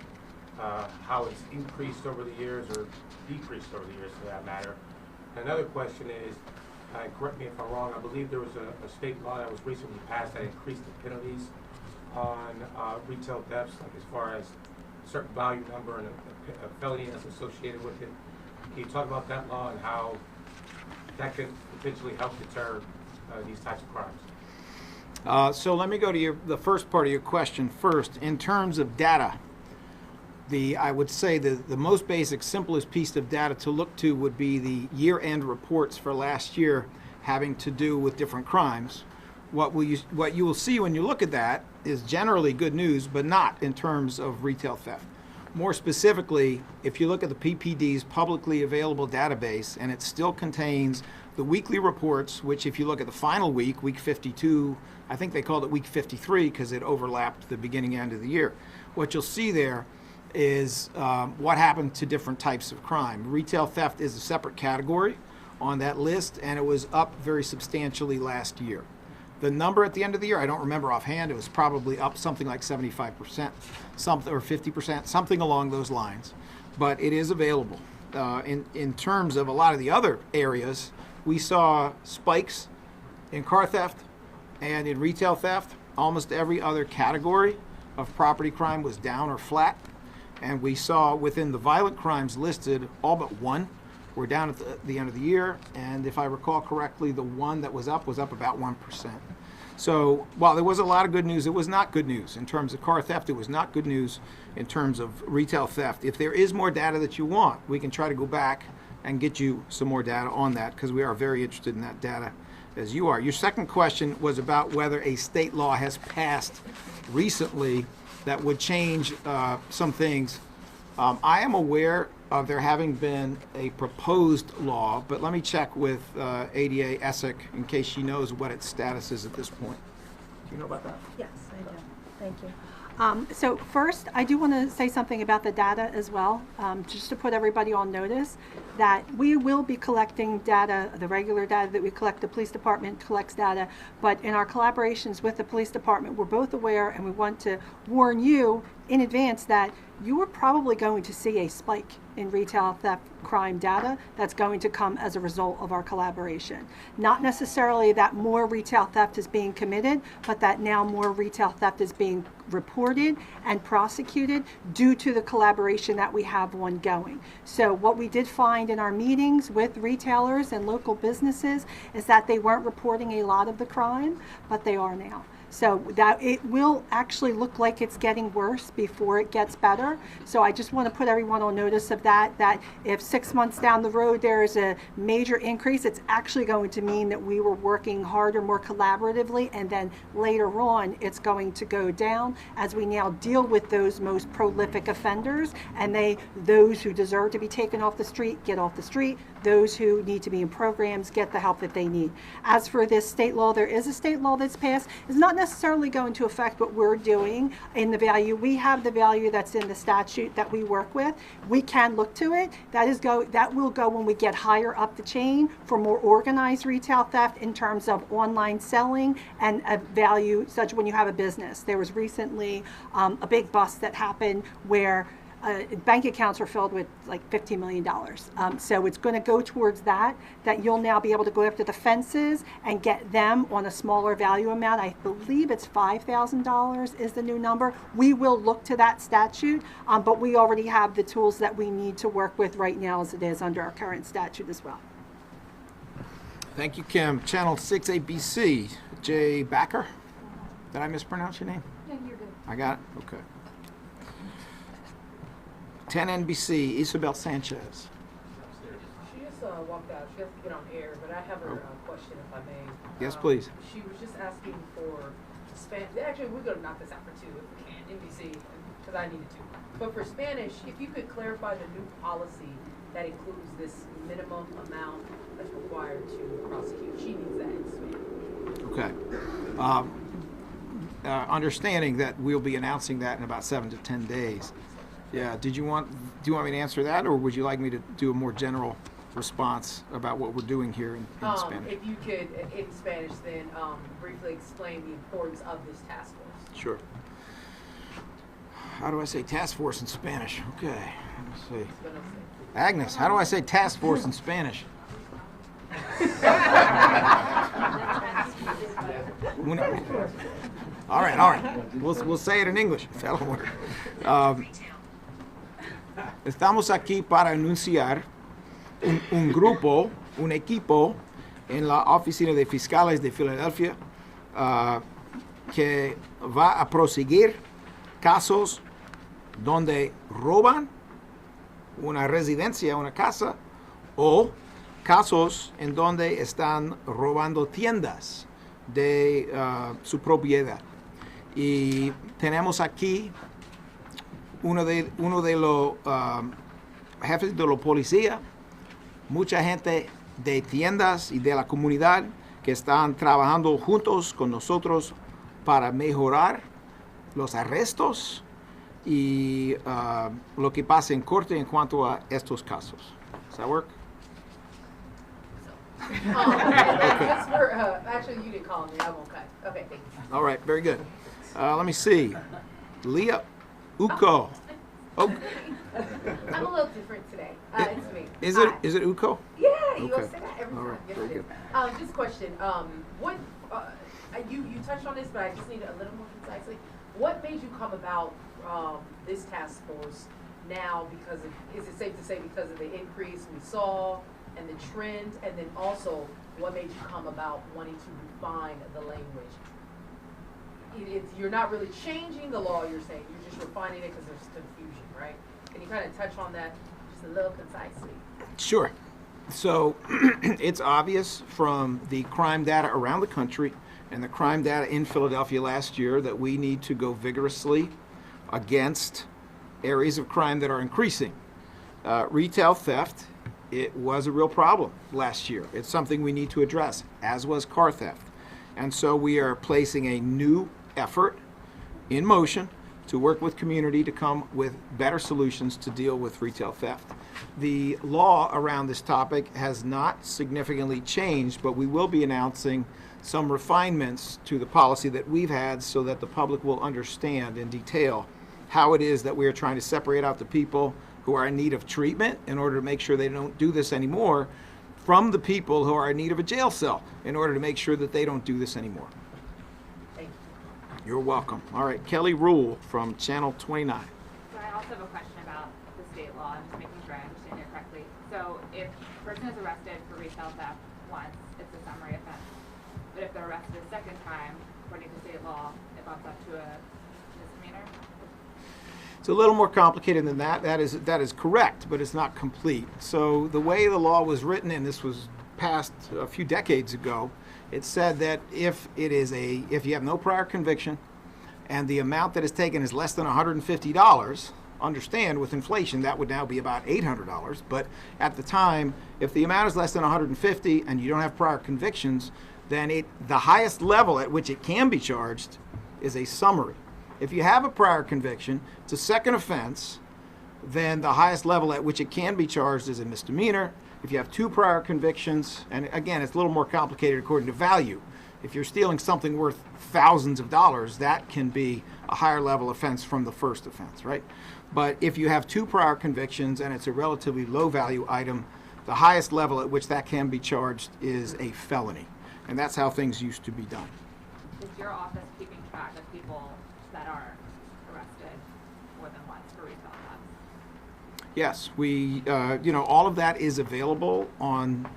how it's increased over the years or decreased over the years for that matter? Another question is, correct me if I'm wrong, I believe there was a state law that was recently passed that increased the penalties on retail thefts, like as far as a certain value number and a felony that's associated with it. Can you talk about that law and how that could potentially help deter these types of crimes? So let me go to the first part of your question first. In terms of data, I would say the most basic, simplest piece of data to look to would be the year-end reports for last year having to do with different crimes. What you will see when you look at that is generally good news, but not in terms of retail theft. More specifically, if you look at the PPD's publicly available database, and it still contains the weekly reports, which if you look at the final week, week 52, I think they called it week 53 because it overlapped the beginning and end of the year. What you'll see there is what happened to different types of crime. Retail theft is a separate category on that list, and it was up very substantially last year. The number at the end of the year, I don't remember offhand, it was probably up something like 75%, something or 50%, something along those lines. But it is available. In terms of a lot of the other areas, we saw spikes in car theft and in retail theft. Almost every other category of property crime was down or flat. And we saw within the violent crimes listed, all but one were down at the end of the year. And if I recall correctly, the one that was up about 1%. So while there was a lot of good news, it was not good news in terms of car theft. It was not good news in terms of retail theft. If there is more data that you want, we can try to go back and get you some more data on that because we are very interested in that data as you are. Your second question was about whether a state law has passed recently that would change some things. I am aware of there having been a proposed law, but let me check with ADA Essick in case she knows what its status is at this point. Do you know about that? Yes, I do. Thank you. So first, I do want to say something about the data as well, just to put everybody on notice that we will be collecting data, the regular data that we collect. The police department collects data, but in our collaborations with the police department, we're both aware and we want to warn you in advance that you are probably going to see a spike in retail theft crime data that's going to come as a result of our collaboration. Not necessarily that more retail theft is being committed, but that now more retail theft is being reported and prosecuted due to the collaboration that we have ongoing. So what we did find in our meetings with retailers and local businesses is that they weren't reporting a lot of the crime, but they are now. So that it will actually look like it's getting worse before it gets better. So I just want to put everyone on notice of that if 6 months down the road there is a major increase, it's actually going to mean that we were working harder, more collaboratively, and then later on it's going to go down as we now deal with those most prolific offenders, and those who deserve to be taken off the street get off the street, those who need to be in programs get the help that they need. As for this state law, there is a state law that's passed. It's not necessarily going to affect what we're doing in the value. We have the value that's in the statute that we work with. We can look to it. That will go when we get higher up the chain for more organized retail theft in terms of online selling and a value such when you have a business. There was recently a big bust that happened where bank accounts are filled with like $15 million. So it's going to go towards that you'll now be able to go after the fences and get them on a smaller value amount. I believe it's $5,000 is the new number. We will look to that statute, but we already have the tools that we need to work with right now as it is under our current statute as well. Thank you, Kim. Channel 6 ABC, Jay Backer. Did I mispronounce your name? Yeah, you're good. I got it? Okay. 10 NBC, Isabel Sanchez. She just walked out. She has to get on air, but I have a question, if I may. Yes, please. She was just asking for Spanish. Actually, we're going to knock this out for 2 if we can, NBC, because I needed to. But for Spanish, if you could clarify the new policy that includes this minimum amount that's required to prosecute. She needs that in Spanish. Okay. Understanding that we'll be announcing that in about 7 to 10 days. Yeah. Do you want me to answer that, or would you like me to do a more general response about what we're doing here in Spanish. If you could, in Spanish, then briefly explain the importance of this task force. Sure. How do I say task force in Spanish? Okay, let's see. Agnes, how do I say task force in Spanish? All right. We'll say it in English. That'll work. Estamos aquí para anunciar un grupo, un equipo en la Oficina de Fiscales de Filadelfia que va a proseguir casos donde roban una residencia, una casa, o casos en donde están robando tiendas de su propiedad. Y tenemos aquí uno de los jefes de la policía, mucha gente de tiendas y de la comunidad que están trabajando juntos con nosotros para mejorar los arrestos y lo que pasa en corte en cuanto a estos casos. Does that work? That's for, actually, you didn't call me. I won't cut. Okay, thank you. All right, very good. Let me see. Leah Uko. Oh, I'm a little different today. It's me. is Hi. it Uko? Yeah, you Okay. always say that every All time. right, Yes, very it is. Just a question. What you touched on this, but I just need a little more concisely. What made you come about this task force now? Because is it safe to say because of the increase we saw and the trend, and then also what made you come about wanting to refine the language? You're not really changing the law, you're saying, you're just refining it because there's confusion, right? Can you kind of touch on that just a little concisely? Sure. So it's obvious from the crime data around the country and the crime data in Philadelphia last year that we need to go vigorously against areas of crime that are increasing. Retail theft, it was a real problem last year. It's something we need to address, as was car theft. And so we are placing a new effort in motion to work with community to come with better solutions to deal with retail theft. The law around this topic has not significantly changed, but we will be announcing some refinements to the policy that we've had so that the public will understand in detail how it is that we are trying to separate out the people who are in need of treatment in order to make sure they don't do this anymore from the people who are in need of a jail cell in order to make sure that they don't do this anymore. Thank you. You're welcome. All right, Kelly Rule from Channel 29. So I also have a question about the state law, and just making sure I understand it correctly. So if a person is arrested for retail theft once, it's a summary offense. But if they're arrested a second time, according to state law, it bumps up to a misdemeanor? It's a little more complicated than that. That is correct, but it's not complete. So the way the law was written, and this was passed a few decades ago, it said that if you have no prior conviction and the amount that is taken is less than $150, understand with inflation that would now be about $800. But at the time, if the amount is less than $150 and you don't have prior convictions, then the highest level at which it can be charged is a summary. If you have a prior conviction, it's a second offense, then the highest level at which it can be charged is a misdemeanor. If you have two prior convictions, and again, it's a little more complicated according to value. If you're stealing something worth thousands of dollars, that can be a higher level offense from the first offense, right? But if you have two prior convictions and it's a relatively low value item, the highest level at which that can be charged is a felony. And that's how things used to be done. Is your office keeping track of people that are arrested more than once for retail theft? Yes, we, all of that is available on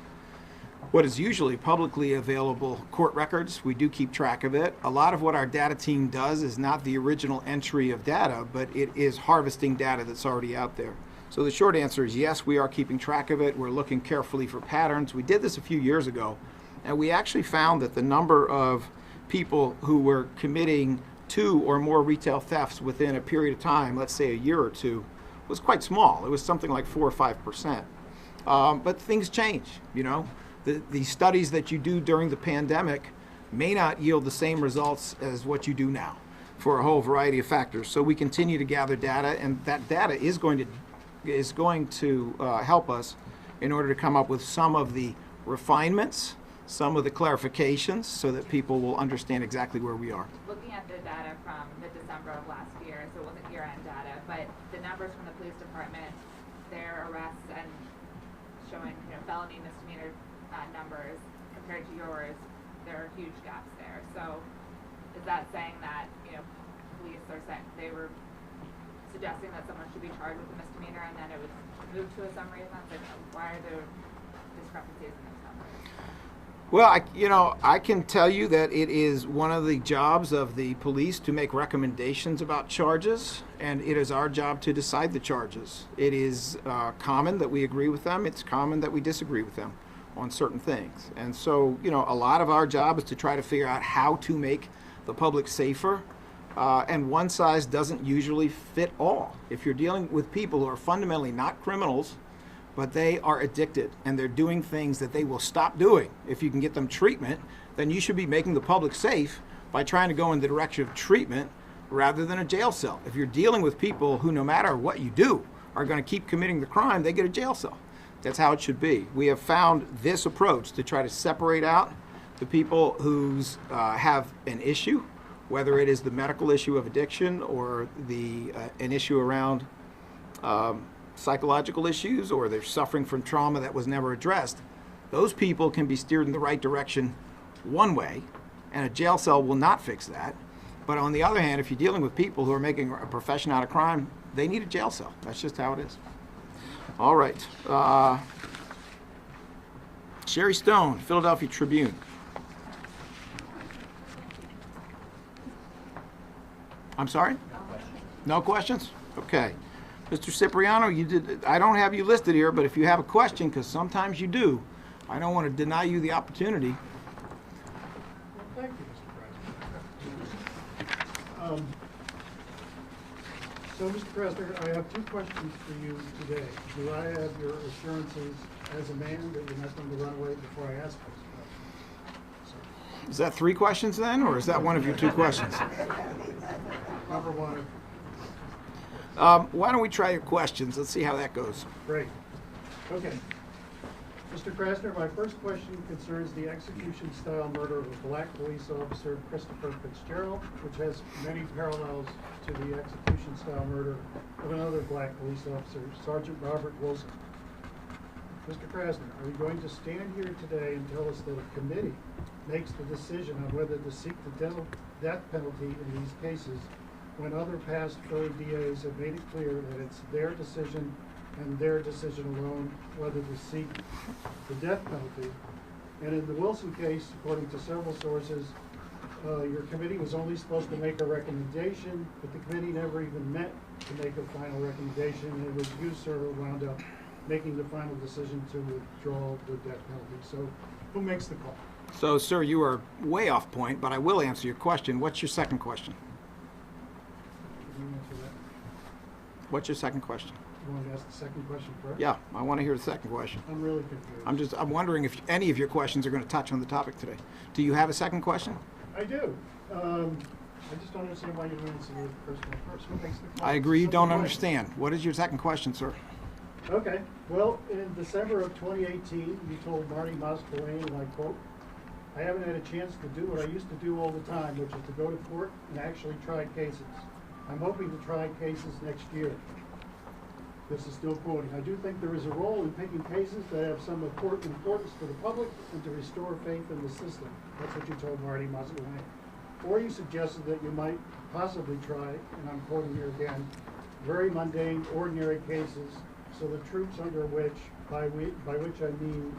what is usually publicly available court records. We do keep track of it. A lot of what our data team does is not the original entry of data, but it is harvesting data that's already out there. So the short answer is yes, we are keeping track of it. We're looking carefully for patterns. We did this a few years ago, and we actually found that the number of people who were committing 2 or more retail thefts within a period of time, let's say a year or two, was quite small. It was something like 4 or 5%. But things change, The studies that you do during the pandemic may not yield the same results as what you do now for a whole variety of factors. So we continue to gather data, and that data is going to help us in order to come up with some of the refinements, some of the clarifications, so that people will understand exactly where we are. Looking at the data from the December of last year, so it wasn't year-end data, but the numbers from the police department, their arrests and showing, felony misdemeanor numbers compared to yours, there are huge gaps there. So is that saying that, police are saying they were suggesting that someone should be charged with a misdemeanor and then it was moved to a summary offense? Like, why are there discrepancies in those numbers? Well, I can tell you that it is one of the jobs of the police to make recommendations about charges, and it is our job to decide the charges. It is common that we agree with them. It's common that we disagree with them on certain things. And so, a lot of our job is to try to figure out how to make the public safer, and one size doesn't usually fit all. If you're dealing with people who are fundamentally not criminals, but they are addicted and they're doing things that they will stop doing. If you can get them treatment, then you should be making the public safe by trying to go in the direction of treatment rather than a jail cell. If you're dealing with people who, no matter what you do, are going to keep committing the crime, they get a jail cell. That's how it should be. We have found this approach to try to separate out the people who have an issue, whether it is the medical issue of addiction or an issue around psychological issues, or they're suffering from trauma that was never addressed. Those people can be steered in the right direction one way, and a jail cell will not fix that. But on the other hand, if you're dealing with people who are making a profession out of crime, they need a jail cell. That's just how it is. All right. Sherry Stone, Philadelphia Tribune. I'm sorry? No questions? Okay. Mr. Cipriano, I don't have you listed here, but if you have a question, because sometimes you do, I don't want to deny you the opportunity. Thank you, Mr. President. So, Mr. Krasner, I have two questions for you today. Do I have your assurances as a man that you're not going to run away before I ask those questions? Is that three questions then, or is that one of your two questions? Number one. Why don't we try your questions? Let's see how that goes. Great. Okay. Mr. Krasner, my first question concerns the execution-style murder of a black police officer, Christopher Fitzgerald, which has many parallels to the execution-style murder of another black police officer, Sergeant Robert Wilson. Mr. Krasner, are you going to stand here today and tell us that a committee makes the decision on whether to seek the death penalty in these cases, when other past Philly DAs have made it clear that it's their decision and their decision alone whether to seek the death penalty? And in the Wilson case, according to several sources, your committee was only supposed to make a recommendation, but the committee never even met to make a final recommendation, and it was you, sir, who wound up making the final decision to withdraw the death penalty. So who makes the call? So, sir, you are way off point, but I will answer your question. What's your second question? Can you answer that? What's your second question? You want to ask the second question first? Yeah, I want to hear the second question. I'm really confused. I'm wondering if any of your questions are going to touch on the topic today. Do you have a second question? I do. I just don't understand why you don't answer your first one first. Who makes the call? I agree you don't Simple understand. What is your second question, sir? Okay. Well, in December of 2018, you told Marty Mastroianni, and I quote, "I haven't had a chance to do what I used to do all the time, which is to go to court and actually try cases. I'm hoping to try cases next year." This is still quoting. "I do think there is a role in picking cases that have some important importance to the public and to restore faith in the system." That's what you told Marty Mastroianni. Or you suggested that you might possibly try, and I'm quoting here again, "very mundane, ordinary cases, so the troops under which, by which I mean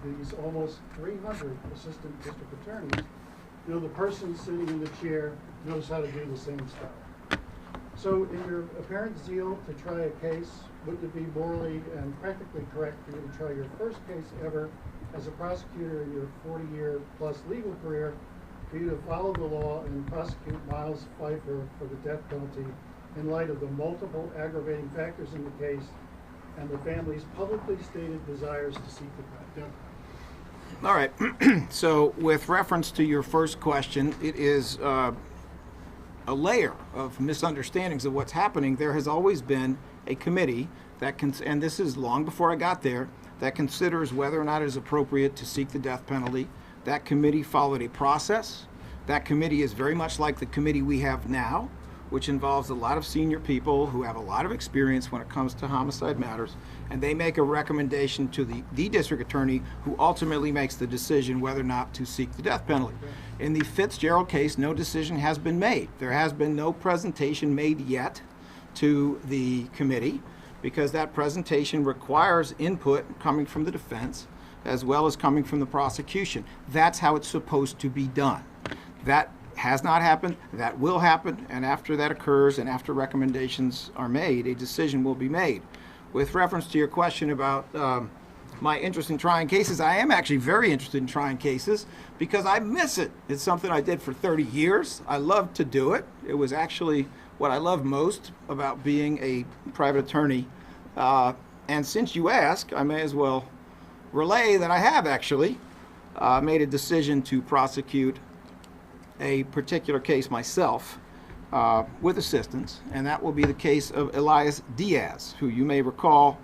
these almost 300 assistant district attorneys, the person sitting in the chair knows how to do the same stuff." So in your apparent zeal to try a case, wouldn't it be morally and practically correct for you to try your first case ever as a prosecutor in your 40-year plus legal career, for you to follow the law and prosecute Miles Pfeiffer for the death penalty in light of the multiple aggravating factors in the case and the family's publicly stated desires to seek the death penalty? All right. So with reference to your first question, it is a layer of misunderstandings of what's happening. There has always been a committee that and this is long before I got there, that considers whether or not it is appropriate to seek the death penalty. That committee followed a process. That committee is very much like the committee we have now, which involves a lot of senior people who have a lot of experience when it comes to homicide matters, and they make a recommendation to the district attorney, who ultimately makes the decision whether or not to seek the death penalty. In the Fitzgerald case, no decision has been made. There has been no presentation made yet to the committee, because that presentation requires input coming from the defense as well as coming from the prosecution. That's how it's supposed to be done. That has not happened, that will happen, and after that occurs and after recommendations are made, a decision will be made. With reference to your question about my interest in trying cases, I am actually very interested in trying cases because I miss it. It's something I did for 30 years. I love to do it. It was actually what I love most about being a private attorney. And since you ask, I may as well relay that I have actually made a decision to prosecute a particular case myself with assistance, and that will be the case of Elias Diaz, who you may recall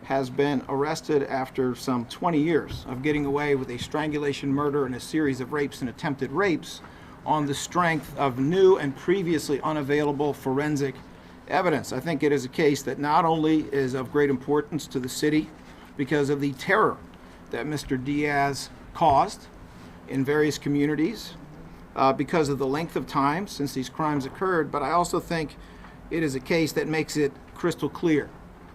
has been arrested after some 20 years of getting away with a strangulation murder and a series of rapes and attempted rapes on the strength of new and previously unavailable forensic evidence. I think it is a case that not only is of great importance to the city because of the terror that Mr. Diaz caused in various communities, because of the length of time since these crimes occurred, but I also think it is a case that makes it crystal clear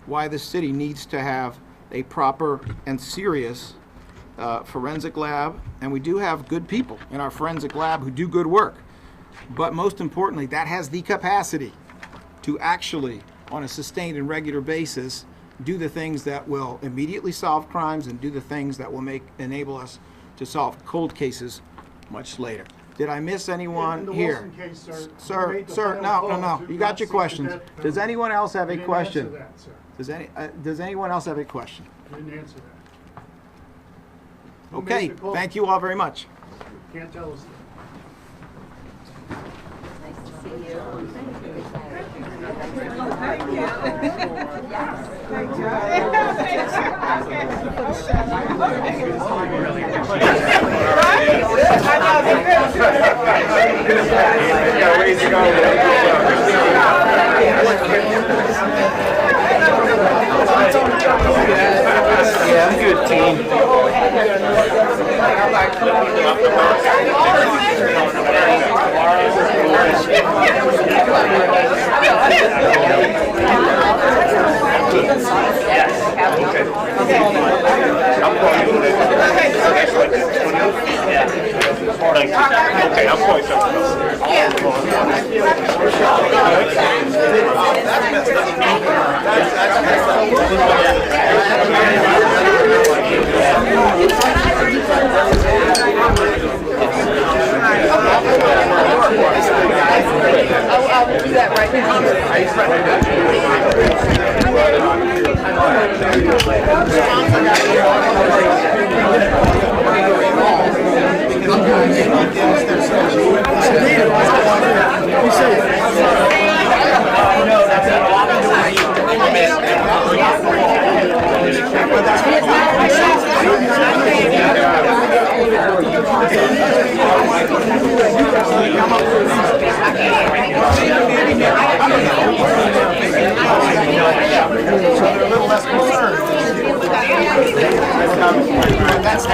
why the city needs to have a proper and serious forensic lab. And we do have good people in our forensic lab who do good work. But most importantly, that has the capacity to actually, on a sustained and regular basis, do the things that will immediately solve crimes and do the things that will enable us to solve cold cases much later. Did I miss anyone In the here? Wilson case, sir, you Sir, made the sir, final no. call to You not got your seek the questions. death Does penalty. anyone else have a You didn't question? answer that, sir. Does anyone else have a question? You didn't answer that. Who Okay, made the call? thank you all very much. Can't tell us that. Yeah, I'm good, team. Okay, I'm going I'll do that right That's